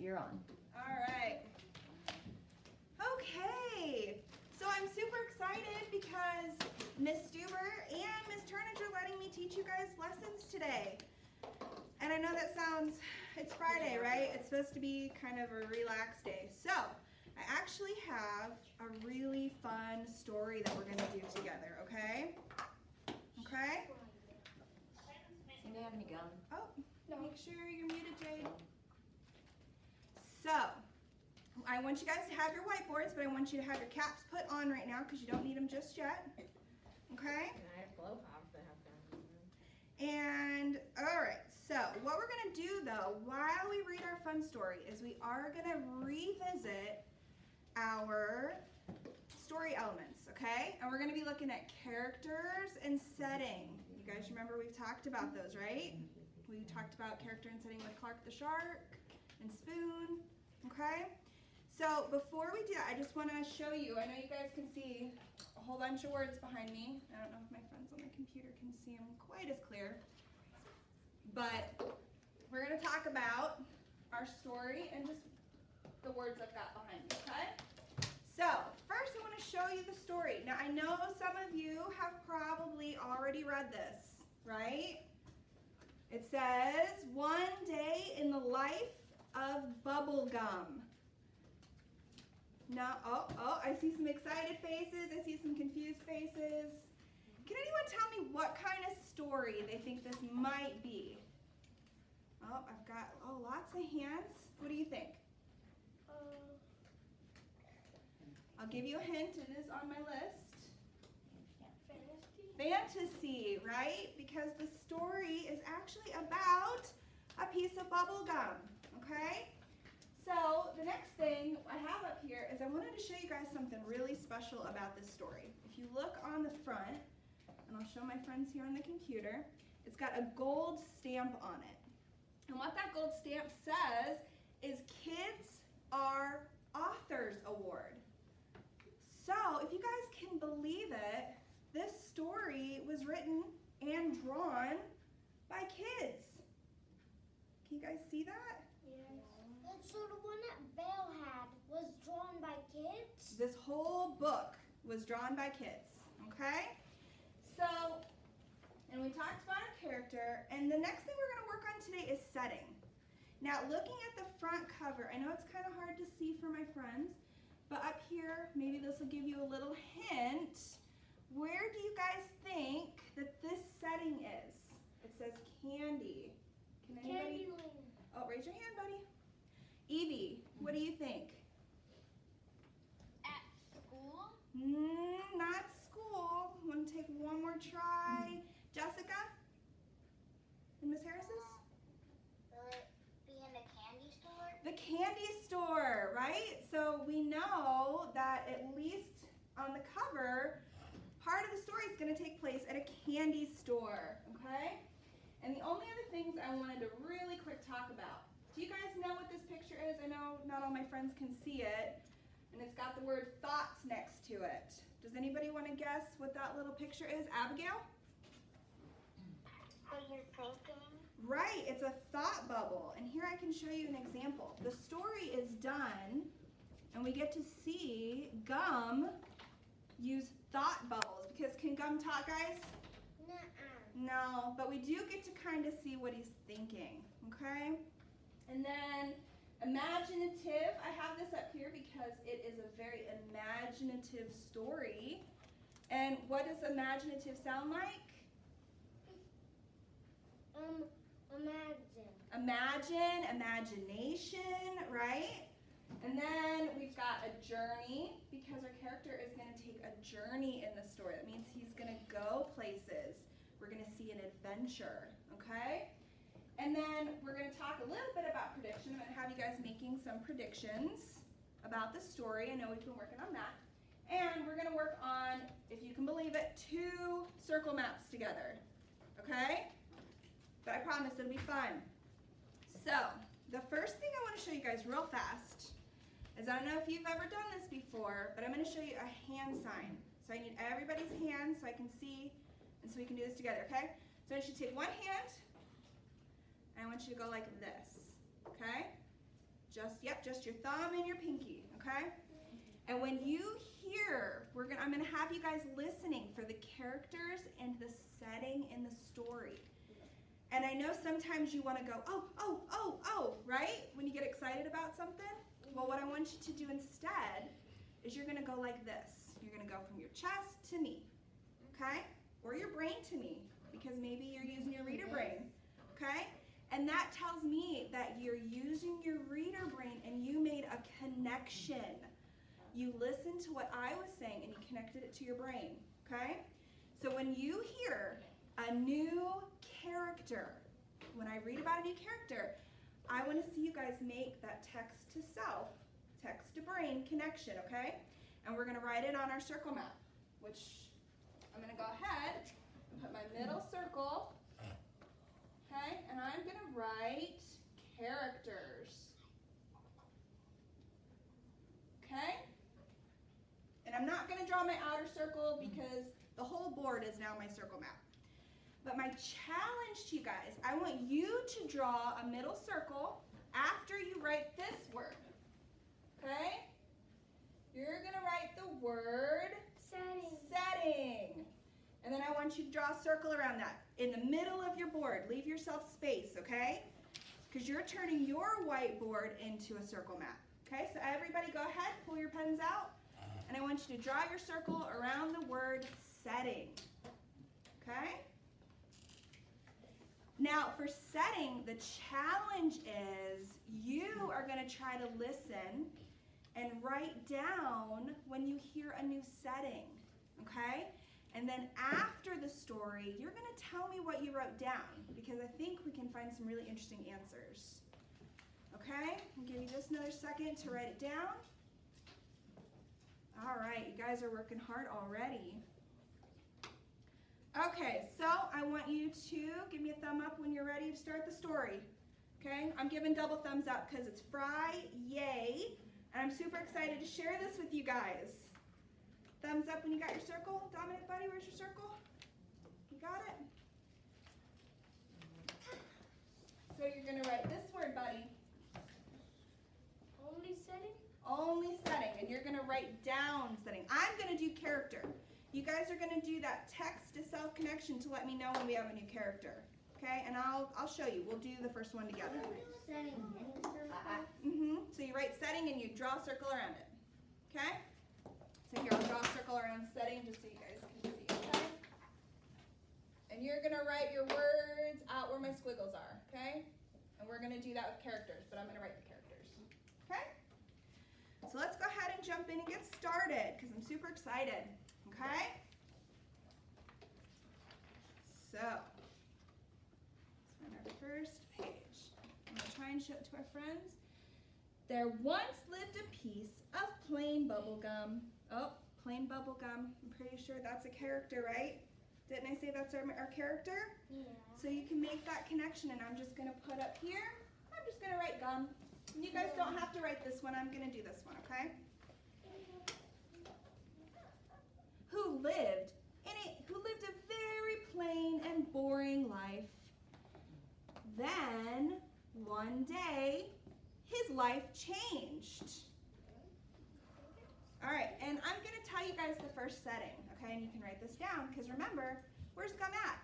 you're on. All right. Okay. So I'm super excited because Miss Stuber and Miss Turnage are letting me teach you guys lessons today. And I know that sounds, it's Friday, right? It's supposed to be kind of a relaxed day. So I actually have a really fun story that we're going to do together, okay? Okay? Does anybody have any gum? Oh, make sure you're muted, Jade. So, I want you guys to have your whiteboards, but I want you to have your caps put on right now because you don't need them just yet. Okay? And I have blowpops that have gum. And, all right, so what we're going to do, though, while we read our fun story, is we are going to revisit our story elements, okay? And we're going to be looking at characters and setting. You guys remember we've talked about those, right? We talked about character and setting with Clark the Shark and Spoon, okay? So before we do that, I just want to show you, I know you guys can see a whole bunch of words behind me. I don't know if my friends on the computer can see them quite as clear. But we're going to talk about our story and just the words I've got behind me, okay? So first I want to show you the story. Now I know some of you have probably already read this, right? It says, one day in the life of Bubblegum. Now, I see some excited faces. I see some confused faces. Can anyone tell me what kind of story they think this might be? Oh, I've got lots of hands. What do you think? I'll give you a hint. It is on my list. Fantasy, right? Because the story is actually about a piece of bubble gum, okay? So the next thing I have up here is I wanted to show you guys something really special about this story. If you look on the front, and I'll show my friends here on the computer, it's got a gold stamp on it. And what that gold stamp says is Kids Are Authors Award. So if you guys can believe it, this story was written and drawn by kids. Can you guys see that? Yes. So the one that Belle had was drawn by kids? This whole book was drawn by kids, okay? So, and we talked about our character, and the next thing we're going to work on today is setting. Now, looking at the front cover, I know it's kind of hard to see for my friends, but up here, maybe this will give you a little hint. Where do you guys think that this setting is? It says candy. Can anybody? Candyland. Oh, raise your hand, buddy. Evie, what do you think? At school? Not school. Want to take one more try? Jessica? And Miss Harris's? Will it be in the candy store? The candy store, right? So we know that at least on the cover, part of the story is going to take place at a candy store, okay? And the only other things I wanted to really quick talk about. Do you guys know what this picture is? I know not all my friends can see it. And it's got the word thoughts next to it. Does anybody want to guess what that little picture is? Abigail? What you're thinking? Right, it's a thought bubble. And here I can show you an example. The story is done, and we get to see Gum use thought bubbles. Because can Gum talk, guys? Nuh-uh. No, but we do get to kind of see what he's thinking, okay? And then imaginative, I have this up here because it is a very imaginative story. And what does imaginative sound like? Imagine. Imagination, right? And then we've got a journey because our character is going to take a journey in the story. That means he's going to go places. We're going to see an adventure, okay? And then we're going to talk a little bit about prediction. I'm going to have you guys making some predictions about the story. I know we've been working on that. And we're going to work on, if you can believe it, 2 circle maps together, okay? But I promise it'll be fun. So, the first thing I want to show you guys real fast is, I don't know if you've ever done this before, but I'm going to show you a hand sign. So I need everybody's hands so I can see, and so we can do this together, okay? So I want you to take one hand, and I want you to go like this, okay? Just your thumb and your pinky, okay? And when you hear, I'm gonna have you guys listening for the characters and the setting in the story. And I know sometimes you wanna go, oh, right? When you get excited about something. Well, what I want you to do instead is you're gonna go like this. You're gonna go from your chest to me, okay? Or your brain to me, because maybe you're using your reader brain, okay? And that tells me that you're using your reader brain and you made a connection. You listened to what I was saying and you connected it to your brain, okay? So when you hear a new character, when I read about a new character, I want to see you guys make that text to self, text to brain connection, okay? And we're going to write it on our circle map, which I'm going to go ahead and put my middle circle, okay? And I'm going to write characters, okay? And I'm not going to draw my outer circle because the whole board is now my circle map. But my challenge to you guys, I want you to draw a middle circle after you write this word, okay? You're going to write the word setting. And then I want you to draw a circle around that in the middle of your board. Leave yourself space, okay? Because you're turning your whiteboard into a circle map. Okay, so everybody go ahead, pull your pens out. And I want you to draw your circle around the word setting, okay? Now for setting, the challenge is you are going to try to listen and write down when you hear a new setting, okay? And then after the story, you're going to tell me what you wrote down because I think we can find some really interesting answers. Okay, I'll give you just another second to write it down. All right, you guys are working hard already. Okay, so I want you to give me a thumb up when you're ready to start the story. Okay, I'm giving double thumbs up because it's Friday, and I'm super excited to share this with you guys. Thumbs up when you got your circle. Dominic, buddy, where's your circle? You got it? So you're going to write this word, buddy. Only setting? Only setting, and you're going to write down setting. I'm going to do character. You guys are going to do that text to self connection to let me know when we have a new character. Okay, and I'll show you. We'll do the first one together. Setting in the circle? So you write setting and you draw a circle around it. Okay? So here, I'll draw a circle around setting just so you guys can see, okay? And you're going to write your words out where my squiggles are, okay? And we're going to do that with characters, but I'm going to write the characters. Okay? So let's go ahead and jump in and get started because I'm super excited. Okay? So, let's find our first page. I'm going to try and show it to our friends. There once lived a piece of plain bubble gum. Oh, plain bubble gum. I'm pretty sure that's a character, right? Didn't I say that's our character? Yeah. So you can make that connection, and I'm just going to put up here, I'm just going to write gum. And you guys don't have to write this one. I'm going to do this one, okay? Who lived a very plain and boring life. Then, one day, his life changed. All right, and I'm going to tell you guys the first setting, okay? And you can write this down, because remember, where's Gum at?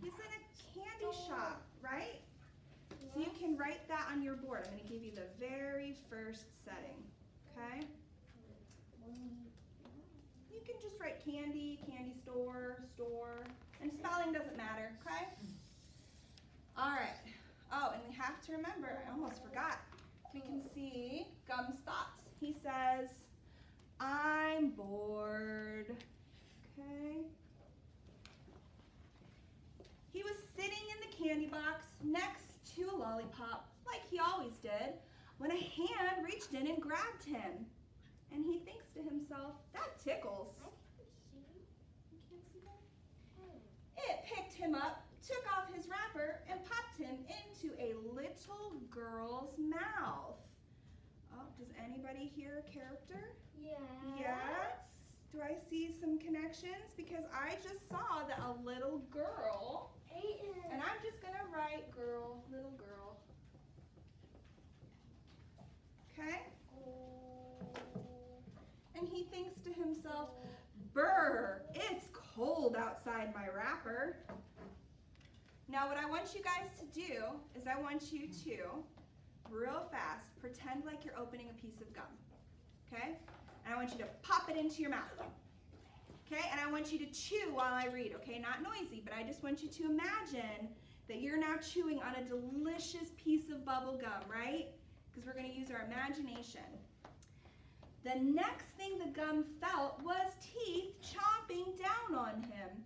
He's in a candy shop, right? So you can write that on your board. I'm going to give you the very first setting, okay? You can just write candy, candy store, store, and spelling doesn't matter, okay? All right. Oh, and we have to remember, I almost forgot. We can see Gum's thoughts. He says, I'm bored, okay? He was sitting in the candy box next to a lollipop, like he always did, when a hand reached in and grabbed him. And he thinks to himself, that tickles. You can't see that? It picked him up, took off his wrapper, and popped him into a little girl's mouth. Oh, does anybody hear a character? Yeah. Yes? Do I see some connections? Because I just saw that a little girl, and I'm just going to write girl, little girl. inside my wrapper. Now what I want you guys to do is I want you to, real fast, pretend like you're opening a piece of gum, okay? And I want you to pop it into your mouth, okay? And I want you to chew while I read, okay? Not noisy, but I just want you to imagine that you're now chewing on a delicious piece of bubble gum, right? Because we're going to use our imagination. The next thing the gum felt was teeth chomping down on him.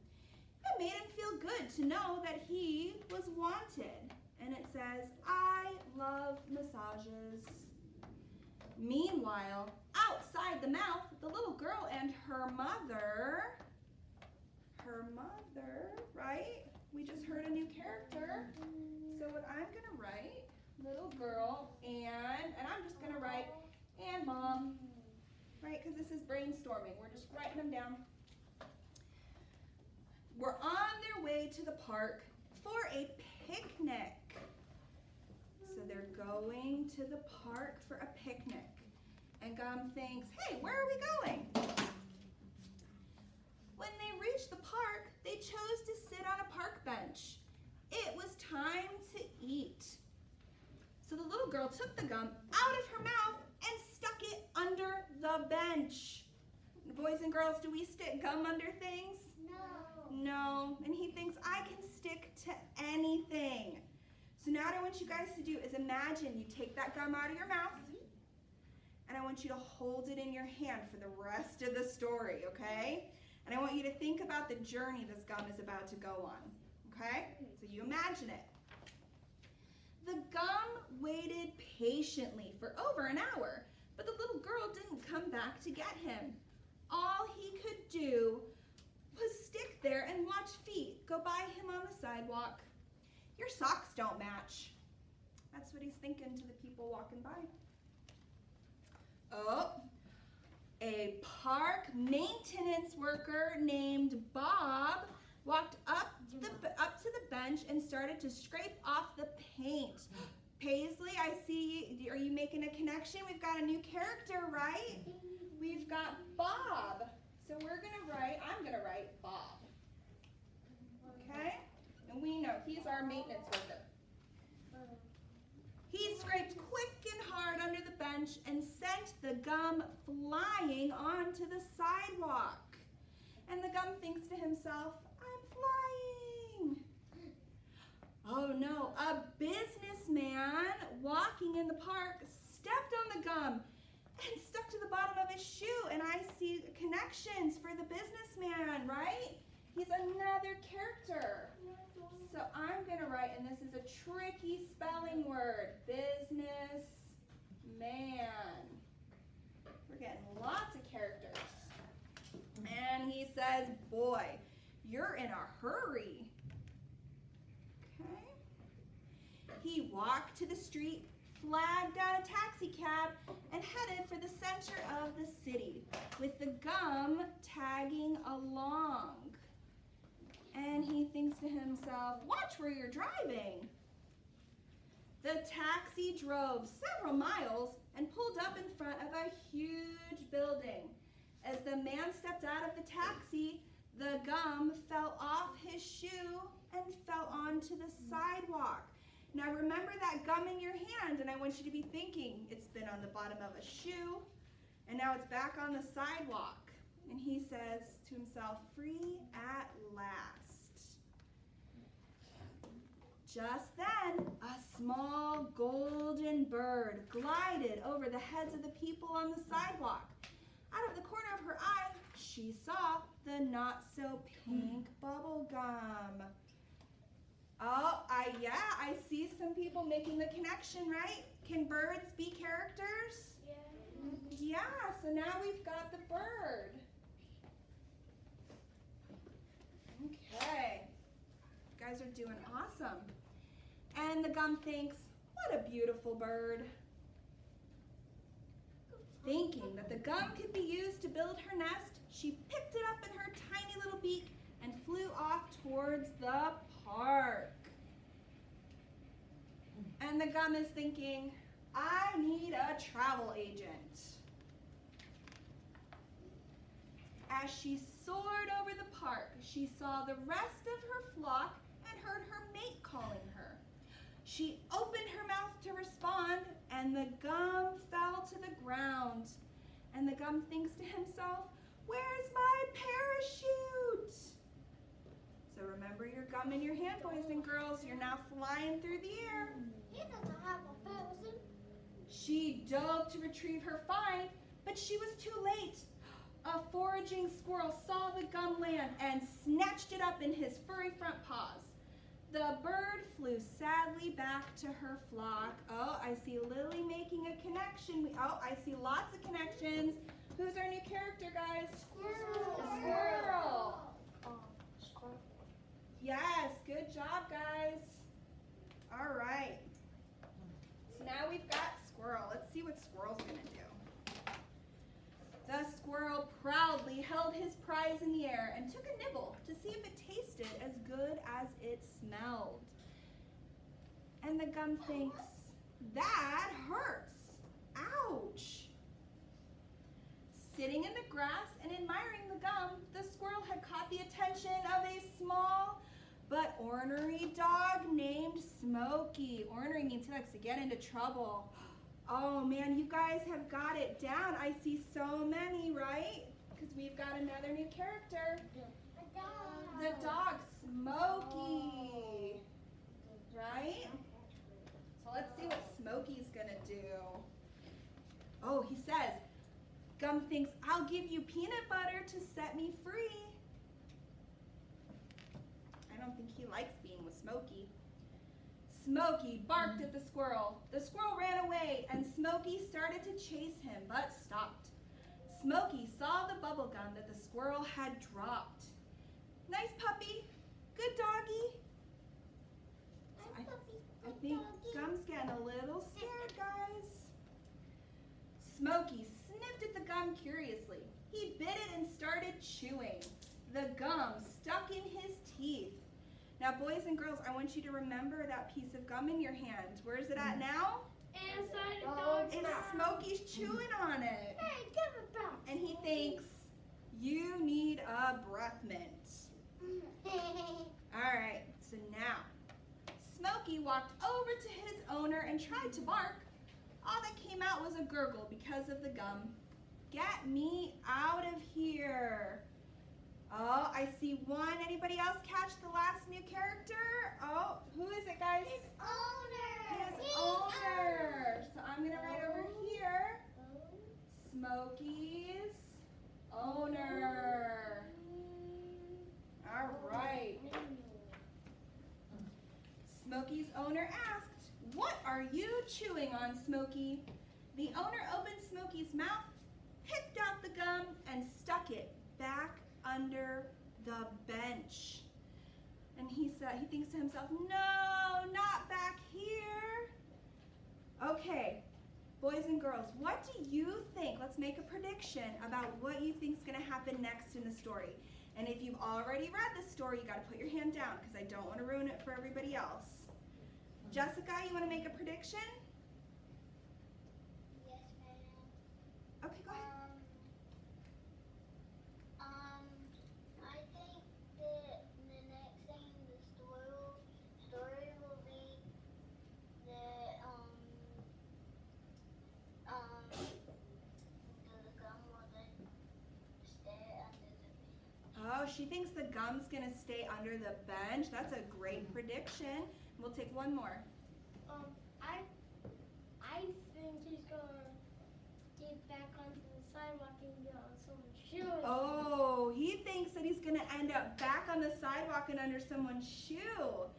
It made him feel good to know that he was wanted. And it says, I love massages. Meanwhile, outside the mouth, the little girl and her mother, right? We just heard a new character. So what I'm going to write, little girl and I'm just going to write, and mom, right? Because this is brainstorming. We're just writing them down. We're on their way to the park for a picnic. So they're going to the park for a picnic. And Gum thinks, hey, where are we going? When they reached the park, they chose to sit on a park bench. It was time to eat. So the little girl took the gum out of her mouth and stuck it under the bench. Boys and girls, do we stick gum under things? No. And he thinks, I can stick to anything. So now what I want you guys to do is imagine you take that gum out of your mouth, and I want you to hold it in your hand for the rest of the story, okay? And I want you to think about the journey this gum is about to go on, okay? So you imagine it. The gum waited patiently for over an hour, but the little girl didn't come back to get him. All he could do was stick there and watch feet go by him on the sidewalk. Your socks don't match. That's what he's thinking to the people walking by. Oh, a park maintenance worker named Bob walked up to the bench and started to scrape off the paint. Paisley, I see, are you making a connection? We've got a new character, right? We've got Bob. So I'm going to write Bob. Okay? And we know he's our maintenance worker. He scraped quick and hard under the bench and sent the gum flying onto the sidewalk. And the gum thinks to himself, I'm flying. Oh no, a businessman walking in the park stepped on the gum and stuck to the bottom of his shoe, and I see connections for the businessman, right? He's another character. So I'm going to write, and this is a tricky spelling word, businessman. We're getting lots of characters. And he says, boy, you're in a hurry. Okay. He walked to the street, flagged down a taxi cab, and headed for the center of the city, with the gum tagging along. And he thinks to himself, watch where you're driving. The taxi drove several miles and pulled up in front of a huge building. As the man stepped out of the taxi, the gum fell off his shoe and fell onto the sidewalk. Now remember that gum in your hand, and I want you to be thinking it's been on the bottom of a shoe, and now it's back on the sidewalk. And he says to himself, free at last. Just then, a small golden bird glided over the heads of the people on the sidewalk. Out of the corner of her eye, she saw the not-so-pink bubble gum. Oh, I see some people making the connection, right? Can birds be characters? Yeah, so now we've got the bird. Okay, you guys are doing awesome. And the gum thinks, what a beautiful bird. Thinking that the gum could be used to build her nest, she picked it up in her tiny little beak and flew off towards the park. And the gum is thinking, I need a travel agent. As she soared over the park, she saw the rest of her flock and heard her mate calling her. She opened her mouth to respond, and the gum fell to the ground. And the gum thinks to himself, "Where's my parachute?" So remember your gum in your hand, boys and girls. You're now flying through the air. He doesn't have a parachute. She dove to retrieve her find, but she was too late. A foraging squirrel saw the gum land and snatched it up in his furry front paws. The bird flew sadly back to her flock. Oh, I see Lily making a connection. I see lots of connections. Who's our new character, guys? Squirrel. Squirrel. Yes, good job, guys. All right. So now we've got Squirrel. Let's see what Squirrel's gonna do. The squirrel proudly held his prize in the air and took a nibble to see if it tasted as good as it smelled. And the gum thinks, "That hurts. Ouch." Sitting in the grass and admiring the gum, the squirrel had caught the attention of a small but ornery dog named Smokey. Ornery means he likes to get into trouble. Oh man, you guys have got it down. I see so many, right? Because we've got another new character. The dog, Smokey. Right? So let's see what Smokey's gonna do. Oh, he says, Gum thinks, "I'll give you peanut butter to set me free." I don't think he likes being with Smokey. Smokey barked at the squirrel. The squirrel ran away, and Smokey started to chase him, but stopped. Smokey saw the bubble gum that the squirrel had dropped. "Nice puppy. Good doggy." I think Gum's getting a little scared, guys. Smokey sniffed at the gum curiously. He bit it and started chewing. The gum stuck in his teeth. Now, boys and girls, I want you to remember that piece of gum in your hand. Where is it at now? Inside the dog's It's mouth. Smokey's chewing on it. Hey, give it back. And he thinks, "You need a breath mint." All right, so now, Smokey walked over to his owner and tried to bark. All that came out was a gurgle because of the gum. "Get me out of here." Oh, I see one. Anybody else catch the last new character? Oh, who is it, guys? His owner. His owner. So I'm going to write over here, Smokey's owner. All right. Smokey's owner asked, "What are you chewing on, Smokey?" The owner opened Smokey's mouth, picked out the gum, and stuck it back under the bench. And he thinks to himself, "No, not back here." Okay, boys and girls, what do you think? Let's make a prediction about what you think is going to happen next in the story. And if you've already read the story, you got to put your hand down because I don't want to ruin it for everybody else. Jessica, you want to make a prediction? Yes, ma'am. Okay, go ahead. I think that the next thing the story will be that the gum will then stay under the bench. Oh, she thinks the gum's going to stay under the bench. That's a great prediction. We'll take one more. I think he's gonna get back onto the sidewalk and get on someone's shoe. Oh, he thinks that he's going to end up back on the sidewalk and under someone's shoe.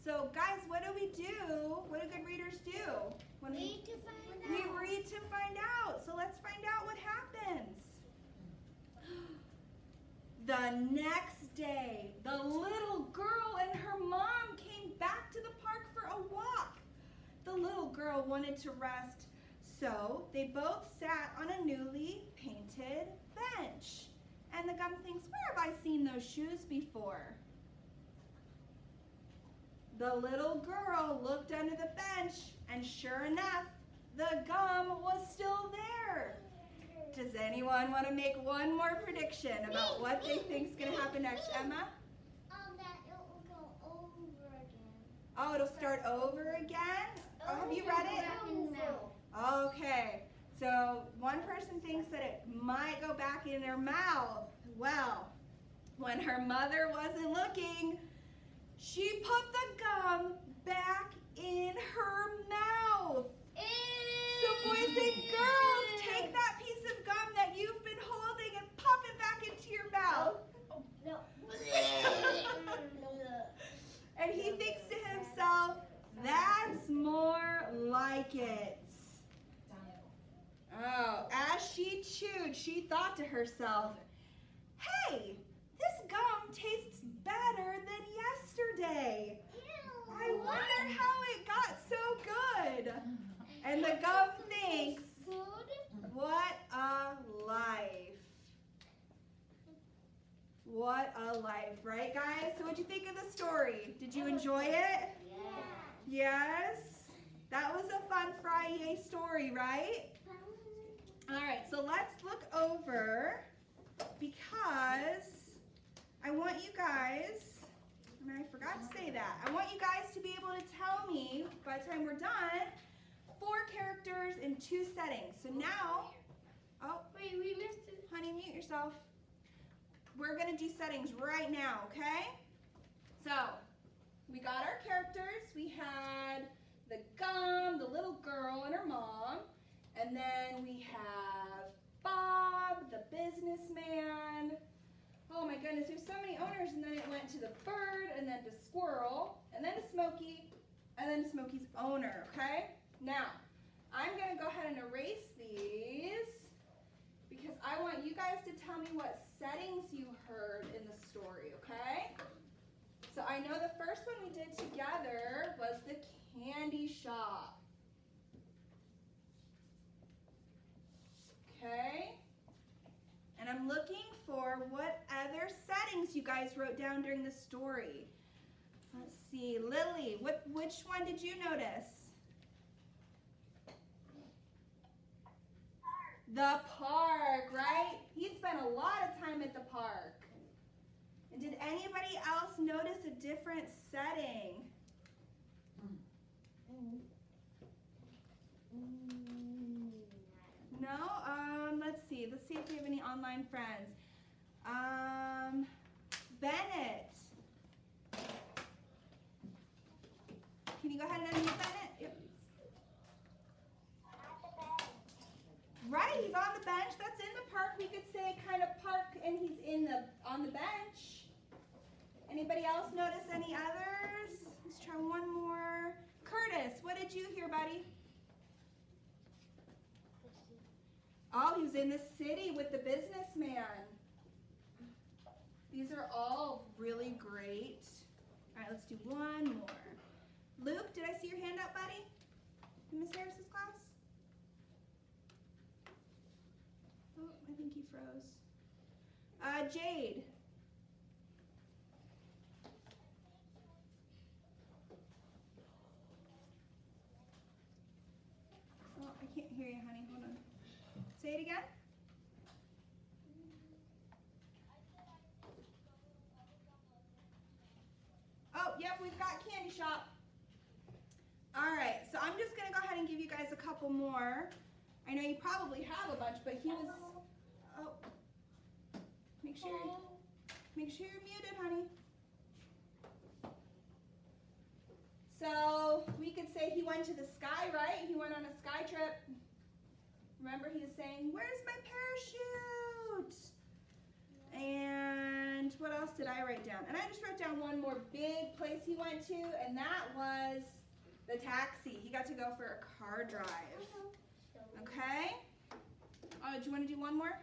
So, guys, what do we do? What do good readers do? When Read to find out. we read to find out. So let's find out what happens. The next day, the little girl and her mom came back to the park for a walk. The little girl wanted to rest, so they both sat on a newly painted bench. And the gum thinks, "Where have I seen those shoes before?" The little girl looked under the bench, and sure enough, the gum was still there. Does anyone want to make one more prediction about what they think's going to happen next? Emma? That it will go over again. Oh, it'll start over again? Oh, have you read it? Okay. So one person thinks that it might go back in her mouth. Well, when her mother wasn't looking, she put the gum back in her mouth. So boys and girls, take that piece of gum that you've been holding and pop it back into your mouth. No. And he thinks to himself, that's more like it. Oh, as she chewed, she thought to herself, hey, this gum tastes better than yesterday. I wonder how it got so good. And the gum thinks, what a life. What a life, right guys? So what'd you think of the story? Did you enjoy it? Yes? That was a fun Friday story, right? All right, so let's look over because I want you guys, and I forgot to say that, I want you guys to be able to tell me, by the time we're done, 4 characters in 2 settings. So now, oh, Wait, we missed it. honey, mute yourself. We're going to do settings right now, okay? So, we got our characters. We had the gum, the little girl, and her mom. And then we have Bob, the businessman. Oh my goodness, there's so many owners. And then it went to the bird, and then to Squirrel, and then to Smokey, and then to Smokey's owner, okay? Now, I'm going to go ahead and erase these because I want you guys to tell me what settings you heard in the story, okay? So I know the first one we did together was the candy shop. Okay? And I'm looking for what other settings you guys wrote down during the story. Let's see, Lily, which one did you notice? The park, right? He spent a lot of time at the park. And did anybody else notice a different setting? No? Let's see. Let's see if we have any online friends. Bennett. Can you go ahead and unmute Bennett? Yep. Right, he's on the bench. That's in the park. We could say kind of park and he's on the bench. Anybody else notice any others? Let's try one more. Curtis, what did you hear, buddy? Oh, he was in the city with the businessman. These are all really great. All right, let's do one more. Luke, did I see your hand up, buddy? In Miss Harris's class? Oh, I think he froze. Jade. Oh, I can't hear you, honey. Hold on. Say it again. Oh, yep, we've got candy shop. All right, so I'm just going to go ahead and give you guys a couple more. I know you probably have a bunch, but he was... Oh. Make sure you're muted, honey. So we could say he went to the sky, right? He went on a sky trip. Remember he was saying, where's my parachute? And what else did I write down? And I just wrote down one more big place he went to, and that was the taxi. He got to go for a car drive. Okay? Oh, do you want to do one more?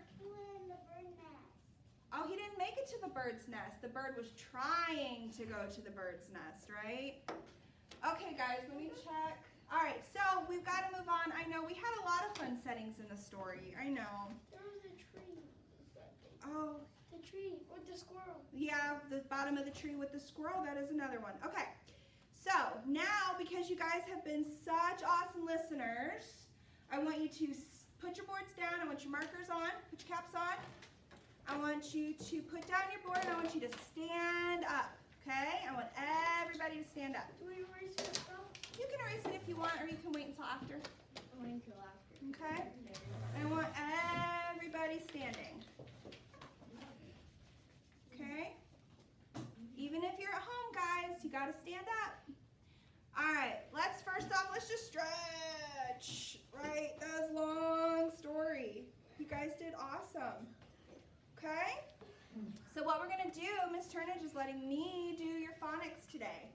Oh, he didn't make it to the bird's nest. The bird was trying to go to the bird's nest, right? Okay, guys, let me check. All right, so we've got to move on. I know we had a lot of fun settings in the story. I know. There was a tree. Oh. The tree with the squirrel. Yeah, the bottom of the tree with the squirrel. That is another one. Okay, so now because you guys have been such awesome listeners, I want you to put your boards down. I want your markers on. socks on, I want you to put down your board and I want you to stand up, okay? I want everybody to stand up. Do we erase it though? You can erase it if you want, or you can wait until after, Wait until after. okay? I want everybody standing, okay? Even if you're at home, guys, you gotta stand up. All right, let's just stretch, right? That was a long story. You guys did awesome, okay? So what we're gonna do, Miss Turnage is letting me do your phonics today,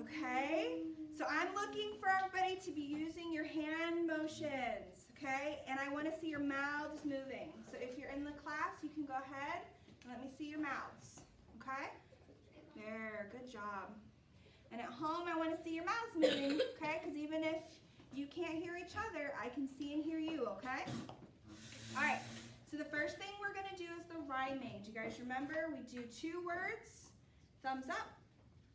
okay? So I'm looking for everybody to be using your hand motions, okay? And I wanna see your mouths moving. So if you're in the class, you can go ahead and let me see your mouths, okay? There, good job. And at home, I want to see your mouths moving, okay? Because even if you can't hear each other, I can see and hear you, okay? All right, so the first thing we're going to do is the rhyming. Do you guys remember? We do 2 words, thumbs up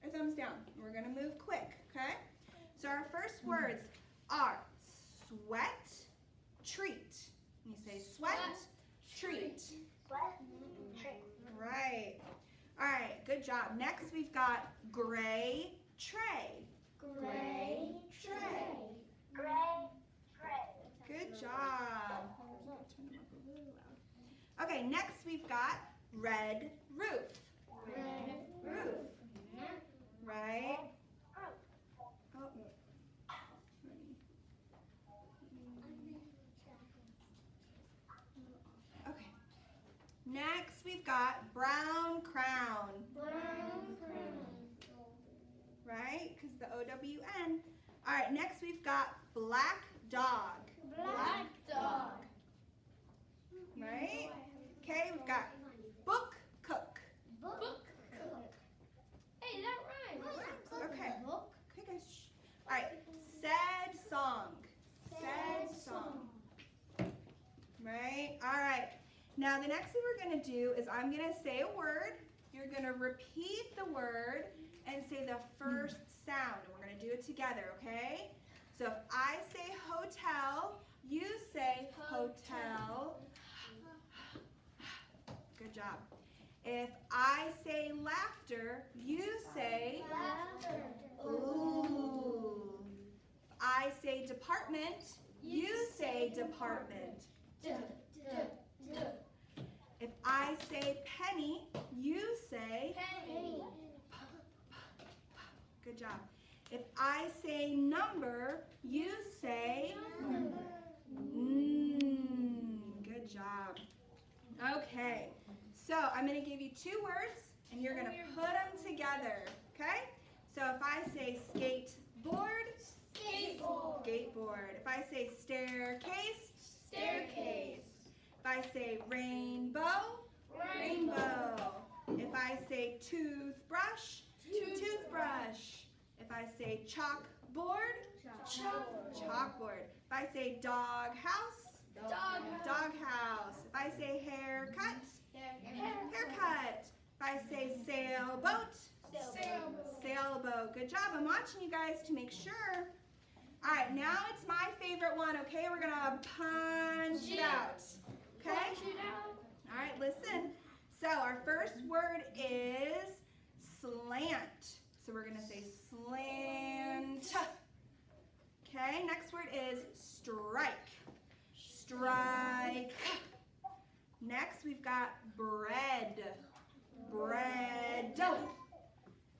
or thumbs down. We're going to move quick, okay? So our first words are sweat, treat. And you say sweat, treat. Sweat, treat. Right. All right, good job. Next, we've got gray tray. Gray tray. Gray tray. Good job. Okay, next we've got red roof. Red Roof. Right? Oh. Okay. Next we've got brown crown. Brown crown. Right? Because the O-W-N. All right, next we've got black dog. Black dog. Right? Okay, we've got book cook. Book cook. Hey, that rhymes. Okay. Book. Okay, guys. Shh. All right, sad song. Sad song. Right? All right. Now, the next thing we're going to do is I'm going to say a word. You're going to repeat the word and say the first sound. And we're going to do it together, okay? So if I say hotel, you say hotel. Good job. If I say laughter, you say Laughter. ooh. If I say department, you say department. If I say penny, you say Penny. good job. If I say number, you say good job. Okay, so I'm going to give you 2 words and you're going to put them together, okay? So if I say skateboard, Skateboard. skateboard. If I say staircase, staircase. If I say rainbow, rainbow. If I say toothbrush, toothbrush. If I say chalkboard, chalkboard. If I say doghouse, doghouse. If I say haircut, haircut. If I say sailboat, sailboat. Good job. I'm watching you guys to make sure. All right, now it's my favorite one, okay? We're going to punch it out, okay? All right, listen. So our first word is slant. So we're going to say slant. Okay, next word is strike. Strike. Next we've got bread. Bread.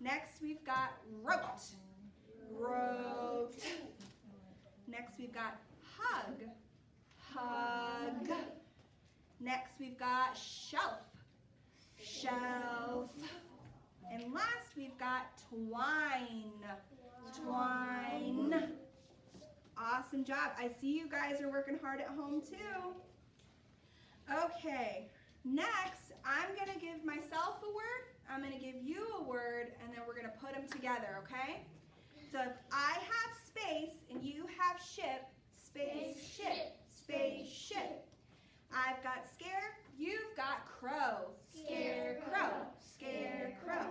Next we've got wrote. Wrote. Next we've got hug. Hug. Next we've got shelf. Shelf. And last we've got twine. Twine. Awesome job. I see you guys are working hard at home too. Okay, next I'm going to give myself a word, I'm going to give you a word, and then we're going to put them together, okay? So if I have space and you have ship, spaceship, spaceship. I've got scare, you've got crow, scarecrow, scarecrow.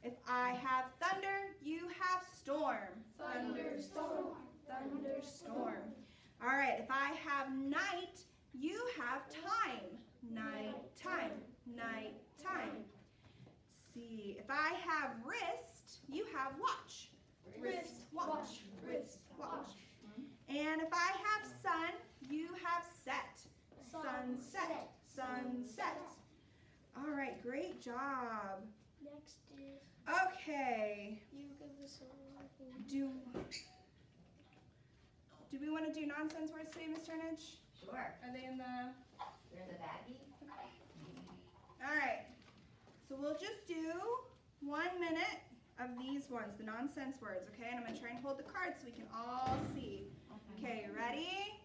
If I have thunder, you have storm, thunderstorm, thunderstorm. All right, if I have night, You have time. Nighttime. Nighttime. Let's see. If I have wrist, you have watch. Wrist, watch. Wrist, watch. And if I have sun, you have set. Sunset. Sunset. All right, great job. Next is Okay. you give us a one. Do we want to do nonsense words today, Miss Turnage? Sure. Are they in the? They're in the baggie. All right. So we'll just do 1 minute of these ones, the nonsense words, okay? And I'm gonna try and hold the card so we can all see. Okay, ready?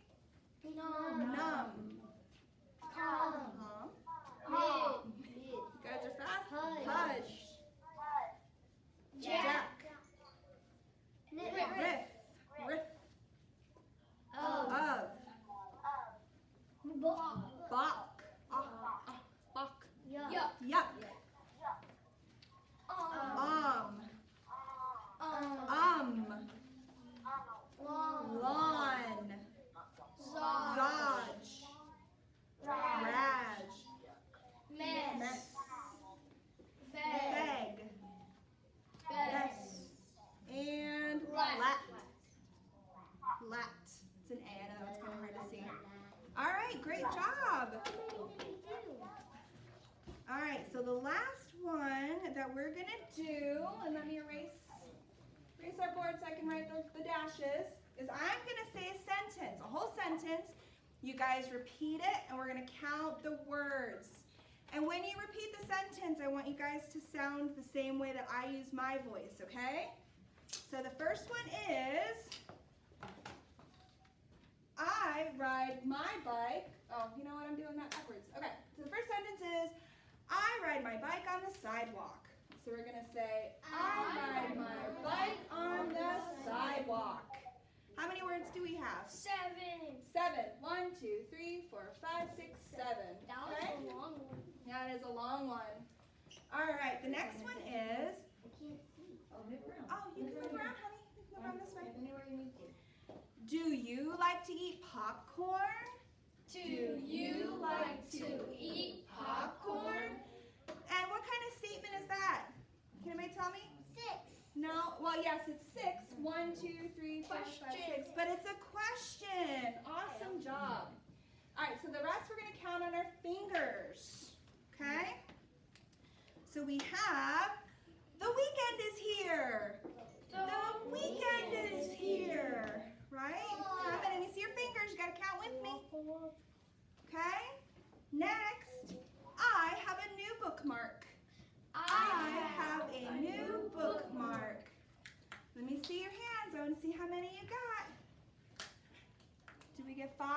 Numb. Calm. You guys are fast. Hush. Jack. Riff. Riff. Of. Bach. Bach. Yup. Lawn. Zodge. Raj. Mess. Beg. Bess. And lat. Lat. It's an A. I know it's kind of hard to see. All right, great job. All right, so the last one that we're gonna do, and let me erase our board so I can write the dashes, is I'm gonna say a sentence, a whole sentence. You guys repeat it, and we're gonna count the words. And when you repeat the sentence, I want you guys to sound the same way that I use my voice, okay? So the first one is, I ride my bike. Oh, you know what? I'm doing that backwards. Okay, so the first sentence is, I ride my bike on the sidewalk. So we're going to say, I ride my bike on the sidewalk. How many words do we have? 7. 7. 1, 2, 3, 4, 5, 6, 7. That was Okay? a long one. That is a long one. All right, the next one is, I can't see. Oh, move around. oh, you can move around, honey. You can move around this way. Anywhere you need to. Do you like to eat popcorn? Do you like to eat popcorn? And what kind of statement is that? Can anybody tell me? 6. No? Well, yes, it's 6. 1, 2, 3, 4, 5, 6. But it's a question. Awesome job. All right, so the rest we're going to count on our fingers. Okay? So we have, the weekend is here. The weekend is here. Right? Let me see your fingers. You got to count with me. Okay? Next, I have a new bookmark. I have a new bookmark. Let me see your hands. I want to see how many you got. Did we get 5?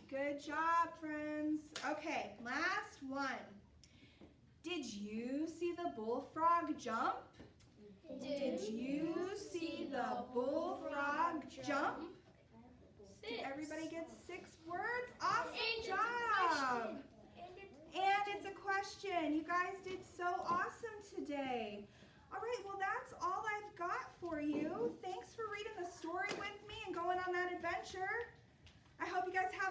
Good job, friends. Okay, last one. Did you see the bullfrog jump? Did you see the bullfrog jump? Did everybody get 6 words? Awesome job. And it's a question. You guys did so awesome today. All right, well, that's all I've got for you. Thanks for reading the story with me and going on that adventure. I hope you guys have